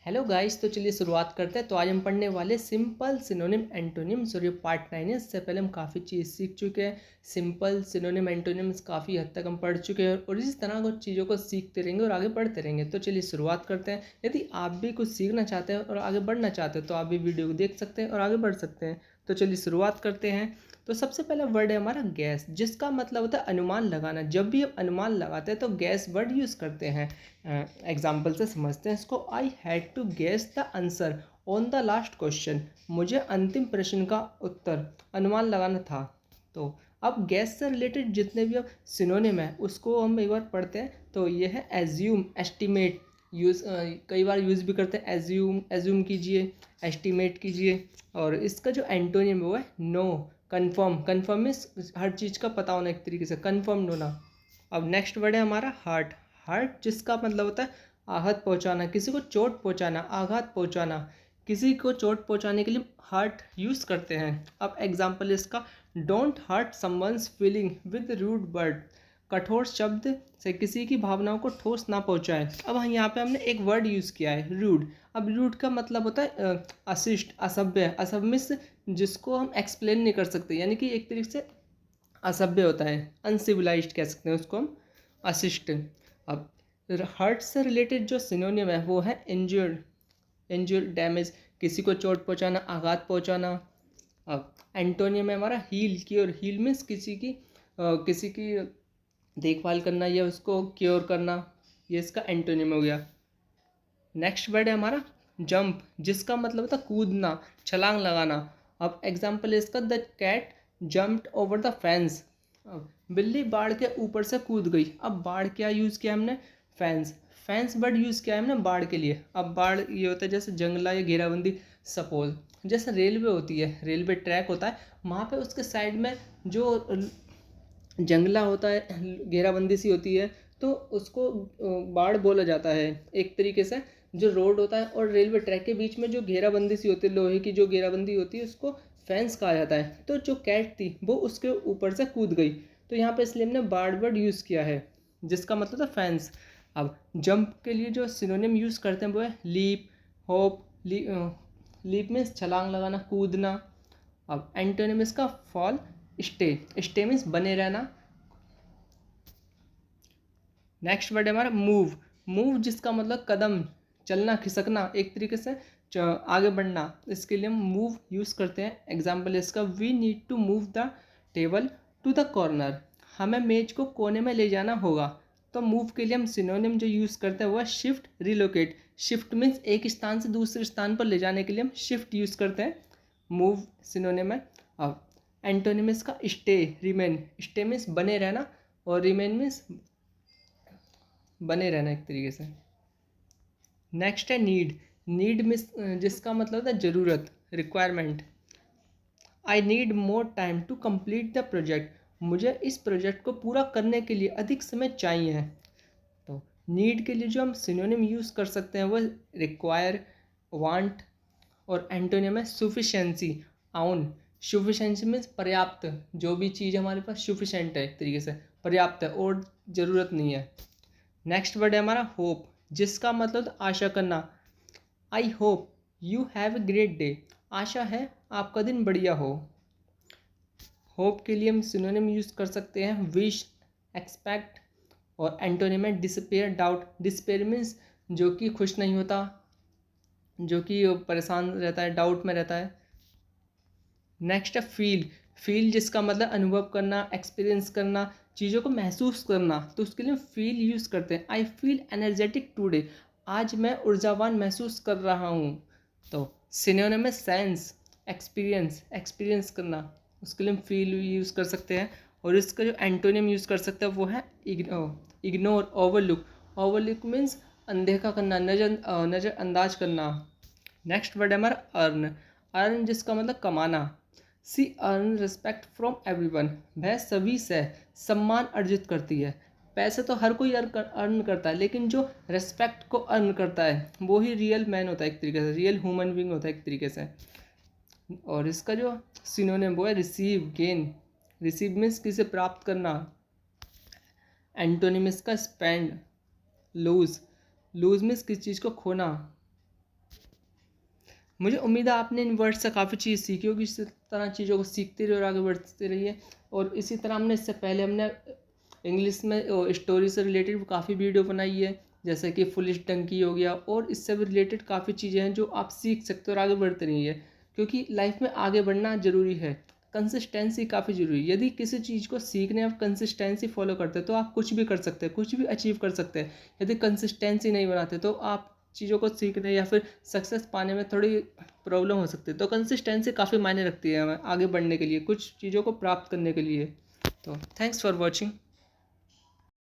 Hello guys, तो चलिए शुरुआत करते हैं। तो आज हम पढ़ने वाले सिंपल सिनोनिम एंटोनिम्स और ये पार्ट 9 है। इससे पहले हम काफ़ी चीज़ सीख चुके हैं। सिंपल सिनोनिम एंटोनिम्स काफ़ी हद तक हम पढ़ चुके हैं और इस तरह कुछ चीज़ों को सीखते रहेंगे और आगे बढ़ते रहेंगे। तो चलिए शुरुआत करते हैं। यदि आप भी कुछ सीखना चाहते हैं और आगे बढ़ना चाहते हैं तो आप भी वीडियो को देख सकते हैं और आगे बढ़ सकते हैं। तो चलिए शुरुआत करते हैं। तो सबसे पहला वर्ड है हमारा गैस, जिसका मतलब होता है अनुमान लगाना। जब भी हम अनुमान लगाते हैं तो गैस वर्ड यूज़ करते हैं। एग्जाम्पल से समझते हैं इसको। I had to guess the answer on the last question. मुझे अंतिम प्रश्न का उत्तर अनुमान लगाना था। तो अब गैस से रिलेटेड जितने भी अब सिनोनिम है उसको हम एक बार पढ़ते हैं। तो ये है एज्यूम, एस्टिमेट। यूज़ कई बार यूज़ भी करते हैं। एज्यूम, एज्यूम कीजिए, एस्टिमेट कीजिए। और इसका जो एंटोनियम है वो है नो, कन्फर्म। कन्फर्म मीन्स हर चीज़ का पता होना, एक तरीके से कन्फर्म होना। अब नेक्स्ट वर्ड है हमारा हार्ट। हार्ट जिसका मतलब होता है आहत पहुंचाना, किसी को चोट पहुंचाना, आघात पहुंचाना। किसी को चोट पहुंचाने के लिए हार्ट यूज़ करते हैं। अब एग्जाम्पल इसका, don't hurt someone's feeling with rude word. कठोर शब्द से किसी की भावनाओं को ठोस ना पहुंचाए। अब यहाँ पे हमने एक वर्ड यूज़ किया है रूड। अब रूड का मतलब होता है अशिष्ट, असभ्य। असभ्य मीन्स जिसको हम एक्सप्लेन नहीं कर सकते, यानी कि एक तरीके से असभ्य होता है, अनसिविलाइज्ड कह सकते हैं उसको हम, अशिष्ट। अब हर्ट से रिलेटेड जो सिनोनियम है वो है इंजर्ड। इंजर्ड, डैमेज, किसी को चोट पहुंचाना, आघात पहुंचाना। अब एंटोनियम है हमारा हील, क्योर। हील मीन्स किसी की देखभाल करना या उसको क्योर करना। ये इसका एंटोनियम हो गया। नेक्स्ट वर्ड है हमारा जंप, जिसका मतलब होता है कूदना, छलांग लगाना। अब एग्जाम्पल है इसका, the cat jumped over the fence. बिल्ली बाढ़ के ऊपर से कूद गई। अब बाढ़ क्या यूज़ किया हमने, फेंस। फेंस वर्ड यूज़ किया है हमने बाढ़ के लिए। अब बाढ़ ये होता है जैसे जंगला या घेराबंदी। सपोज जैसे रेलवे होती है, रेलवे ट्रैक होता है, वहाँ पे उसके साइड में जो जंगला होता है, घेराबंदी सी होती है, तो उसको बाड़ बोला जाता है एक तरीके से। जो रोड होता है और रेलवे ट्रैक के बीच में जो घेराबंदी सी होती है, लोहे की जो घेराबंदी होती है, उसको फेंस कहा जाता है। तो जो कैट थी वो उसके ऊपर से कूद गई। तो यहाँ पे इसलिए हमने बाड़ वर्ड यूज़ किया है, जिसका मतलब था फेंस। अब जंप के लिए जो सिनोनिम यूज़ करते हैं वो है लीप, होप। लीप मीन्स छलांग लगाना, कूदना। अब एंटोनिम इसका फॉल, स्टे। स्टे मीन्स बने रहना। नेक्स्ट वर्ड है हमारा मूव। मूव जिसका मतलब कदम, चलना, खिसकना, एक तरीके से आगे बढ़ना। इसके लिए हम मूव यूज़ करते हैं। एग्जाम्पल इसका, we need to move the table to the corner. हमें मेज को कोने में ले जाना होगा। तो मूव के लिए हम सिनोनिम जो यूज़ करते हैं वो है शिफ्ट, रिलोकेट। शिफ्ट मीन्स एक स्थान से दूसरे स्थान पर ले जाने के लिए हम शिफ्ट यूज़ करते हैं। मूव सिनोनिम है। अब एंटोनिम इसका स्टे, रिमेन। स्टे मीन्स बने रहना और रिमेन मीन्स बने रहना, एक तरीके से। नेक्स्ट है नीड। नीड मिस जिसका मतलब होता है ज़रूरत, requirement. I need more time to complete the project. मुझे इस प्रोजेक्ट को पूरा करने के लिए अधिक समय चाहिए। तो नीड के लिए जो हम सिनोनिम यूज़ कर सकते हैं वो रिक्वायर, वांट। और एंटोनियम है सुफिशेंसी, आउन। सुफिशेंसी मीन्स पर्याप्त, जो भी चीज़ हमारे पास सुफिशेंट है, एक तरीके से पर्याप्त है और ज़रूरत नहीं है। नेक्स्ट वर्ड है हमारा होप, जिसका मतलब आशा करना। I hope you have a great day. आशा है आपका दिन बढ़िया हो। होप के लिए हम सिनोनिम यूज़ कर सकते हैं विश, एक्सपेक्ट। और एंटोनिम है डिस्पेयर, डाउट। डिस्पेयर मीन्स जो कि खुश नहीं होता, जो कि परेशान रहता है, डाउट में रहता है। नेक्स्ट है फील। फील जिसका मतलब अनुभव करना, एक्सपीरियंस करना, चीज़ों को महसूस करना। तो उसके लिए फील यूज़ करते हैं। I feel energetic today. आज मैं ऊर्जावान महसूस कर रहा हूँ। तो सिनोनिम में सेंस, एक्सपीरियंस, एक्सपीरियंस करना। उसके लिए हम फील यूज़ कर सकते हैं। और इसका जो एंटोनिम यूज़ कर सकते हैं वो है इग्नोर, ओवरलुक। ओवरलुक मीन्स अनदेखा करना, नज़रअंदाज करना। नेक्स्ट वर्ड है हमारा अर्न। अर्न जिसका मतलब कमाना। सी अर्न रिस्पेक्ट फ्रॉम एवरीवन। वह सभी से सम्मान अर्जित करती है। पैसे तो हर कोई अर्न करता है, लेकिन जो रिस्पेक्ट को अर्न करता है वो ही रियल मैन होता है, एक तरीके से रियल ह्यूमन बीइंग होता है, एक तरीके से। और इसका जो सिनोनिम वो है रिसीव, गेन। रिसीव मीन्स किसे प्राप्त करना। एंटोनिम इसका स्पेंड, लूज। लूज मीन्स किसी चीज़ को खोना। मुझे उम्मीद है आपने इन वर्ड से काफ़ी चीज़ सीखी होगी। इसी तरह चीज़ों को सीखते रहिए और आगे बढ़ते रहिए। और इसी तरह हमने इससे पहले हमने इंग्लिश में स्टोरी से रिलेटेड काफ़ी वीडियो बनाई है, जैसे कि फुलिश डंकी हो गया, और इससे भी रिलेटेड काफ़ी चीज़ें हैं जो आप सीख सकते हो और आगे बढ़ते रहिए, क्योंकि लाइफ में आगे बढ़ना ज़रूरी है। कंसिस्टेंसी काफ़ी ज़रूरी है। यदि किसी चीज़ को सीखने आप कंसिस्टेंसी फॉलो करते हैं तो आप कुछ भी कर सकते हैं, कुछ भी अचीव कर सकते हैं। यदि कंसिस्टेंसी नहीं बनाते तो आप चीज़ों को सीखने या फिर सक्सेस पाने में थोड़ी प्रॉब्लम हो सकती है। तो कंसिस्टेंसी काफ़ी मायने रखती है हमें आगे बढ़ने के लिए, कुछ चीज़ों को प्राप्त करने के लिए। तो थैंक्स फॉर वॉचिंग।